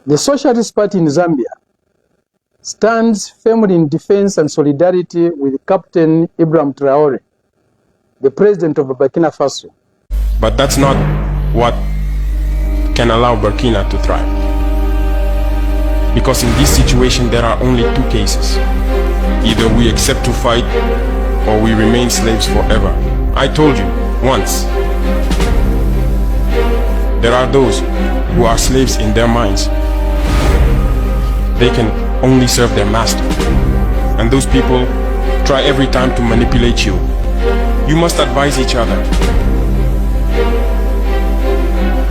The Socialist Party in Zambia stands firmly in defense and solidarity with Captain Ibrahim Traoré, the President of Burkina Faso. But that's not what can allow Burkina to thrive. Because in this situation there are only two cases. Either we accept to fight or we remain slaves forever. I told you once, there are those who are slaves in their minds. They can only serve their master. And those people try every time to manipulate you. You must advise each other.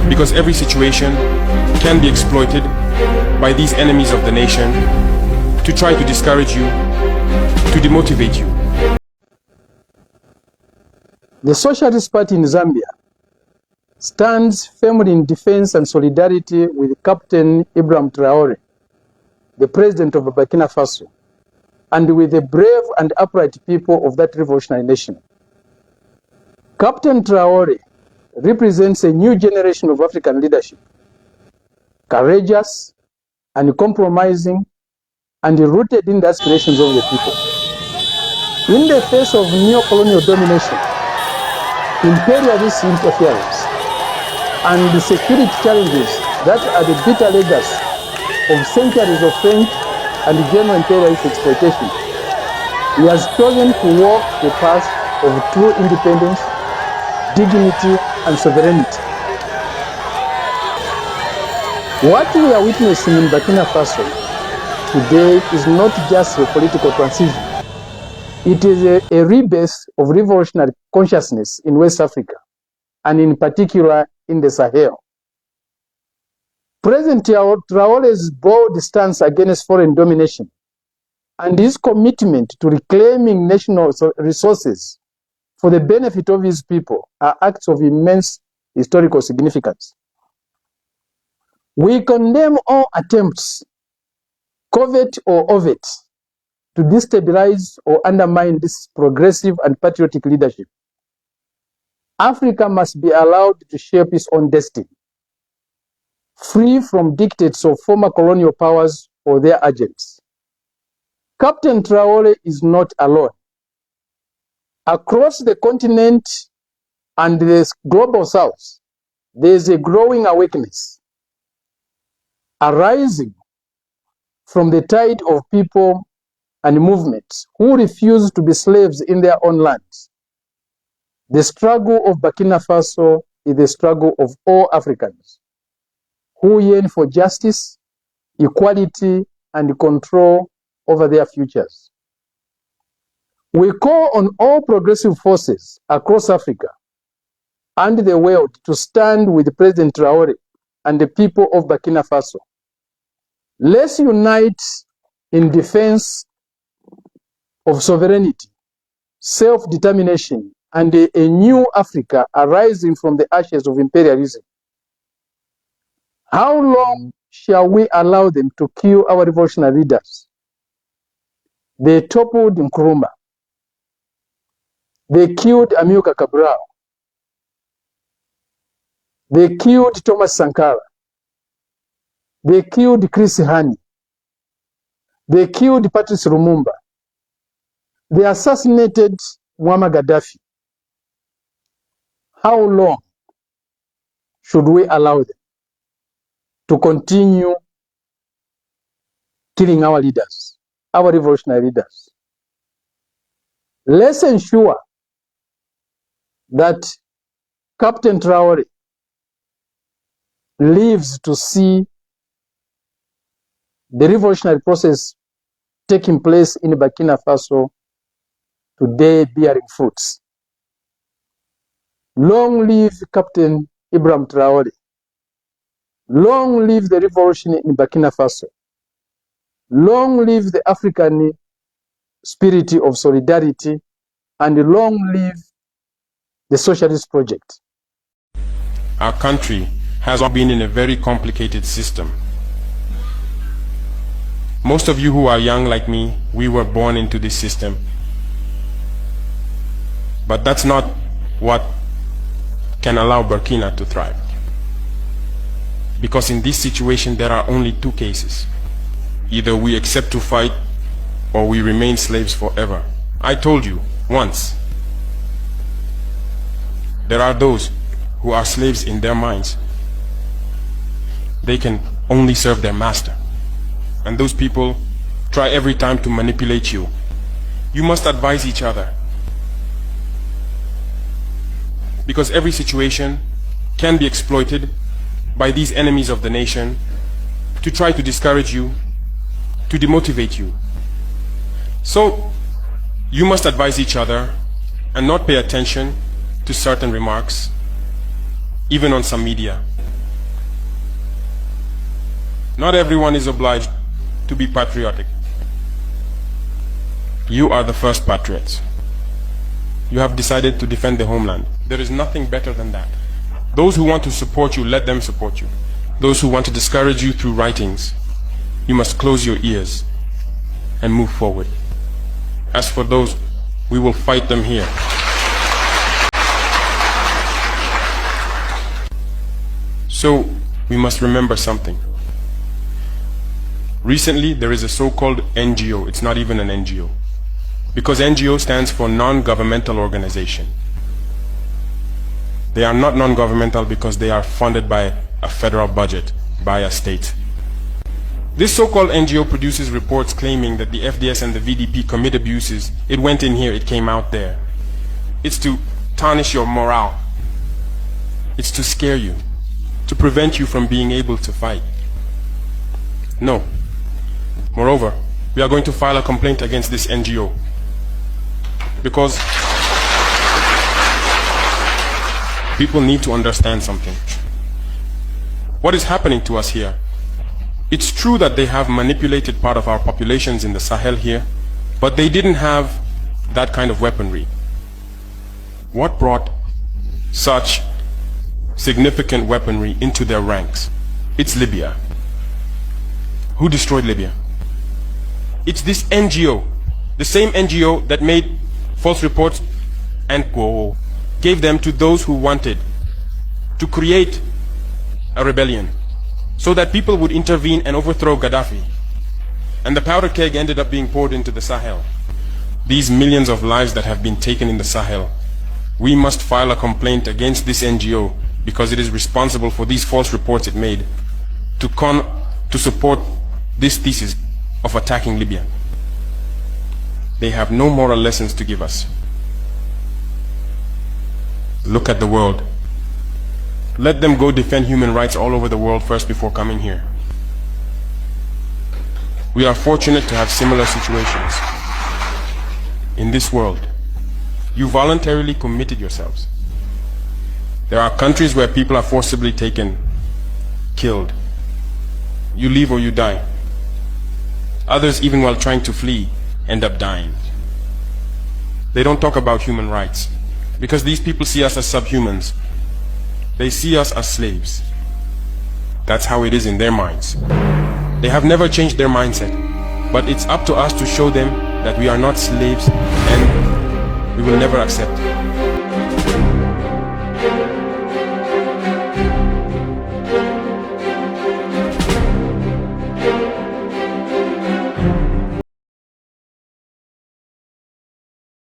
Because every situation can be exploited by these enemies of the nation to try to discourage you, to demotivate you. The Socialist Party in Zambia stands firmly in defense and solidarity with Captain Ibrahim Traoré, the President of Burkina Faso, and with the brave and upright people of that revolutionary nation. Captain Traoré represents a new generation of African leadership, courageous, uncompromising, and rooted in the aspirations of the people. In the face of neo-colonial domination, imperialist interference, and the security challenges that are the bitter legacy of centuries of French and German imperialist exploitation, he has chosen to walk the path of true independence, dignity, and sovereignty. What we are witnessing in Burkina Faso today is not just a political transition. It is a rebirth of revolutionary consciousness in West Africa, and in particular in the Sahel. President Traoré's bold stance against foreign domination and his commitment to reclaiming national resources for the benefit of his people are acts of immense historical significance. We condemn all attempts, covert or overt, to destabilize or undermine this progressive and patriotic leadership. Africa must be allowed to shape its own destiny, free from dictates of former colonial powers or their agents. Captain Traoré is not alone. Across the continent and the global south, there is a growing awakeness arising from the tide of people and movements who refuse to be slaves in their own lands. The struggle of Burkina Faso is the struggle of all Africans who yearn for justice, equality, and control over their futures. We call on all progressive forces across Africa and the world to stand with President Traoré and the people of Burkina Faso. Let's unite in defense of sovereignty, self-determination, and a new Africa arising from the ashes of imperialism. How long shall we allow them to kill our revolutionary leaders? They toppled Nkrumah. They killed Amilcar Cabral. They killed Thomas Sankara. They killed Chris Hani. They killed Patrice Lumumba. They assassinated Muammar Gaddafi. How long should we allow them to continue killing our leaders, our revolutionary leaders? Let's ensure that Captain Traoré lives to see the revolutionary process taking place in Burkina Faso today bearing fruits. Long live Captain Ibrahim Traoré. Long live the revolution in Burkina Faso. Long live the African spirit of solidarity, and long live the socialist project. Our country has been in a very complicated system. Most of you who are young like me, we were born into this system. But that's not what can allow Burkina to thrive. Because in this situation there are only two cases. Either we accept to fight or we remain slaves forever. I told you once. There are those who are slaves in their minds. They can only serve their master. And those people try every time to manipulate you. You must advise each other. Because every situation can be exploited by these enemies of the nation to try to discourage you, to demotivate you. So you must advise each other and not pay attention to certain remarks, even on some media. Not everyone is obliged to be patriotic. You are the first patriots. You have decided to defend the homeland. There is nothing better than that. Those who want to support you, let them support you. Those who want to discourage you through writings, you must close your ears and move forward. As for those, we will fight them here. So, we must remember something. Recently, there is a so-called NGO. It's not even an NGO. Because NGO stands for non-governmental organization. They are not non-governmental because they are funded by a federal budget, by a state. This so-called NGO produces reports claiming that the FDS and the VDP commit abuses. It went in here, it came out there. It's to tarnish your morale. It's to scare you, to prevent you from being able to fight. No. Moreover, we are going to file a complaint against this NGO because people need to understand something. What is happening to us here? It's true that they have manipulated part of our populations in the Sahel here, but they didn't have that kind of weaponry. What brought such significant weaponry into their ranks? It's Libya. Who destroyed Libya? It's this NGO, the same NGO that made false reports and gave them to those who wanted to create a rebellion so that people would intervene and overthrow Gaddafi. And the powder keg ended up being poured into the Sahel. These millions of lives that have been taken in the Sahel, we must file a complaint against this NGO because it is responsible for these false reports it made to support this thesis of attacking Libya. They have no moral lessons to give us. Look at the world. Let them go defend human rights all over the world first before coming here. We are fortunate to have similar situations. In this world, you voluntarily committed yourselves. There are countries where people are forcibly taken, killed. You leave or you die. Others, even while trying to flee, end up dying. They don't talk about human rights because these people see us as subhumans. They see us as slaves. That's how it is in their minds. They have never changed their mindset, but it's up to us to show them that we are not slaves and we will never accept it.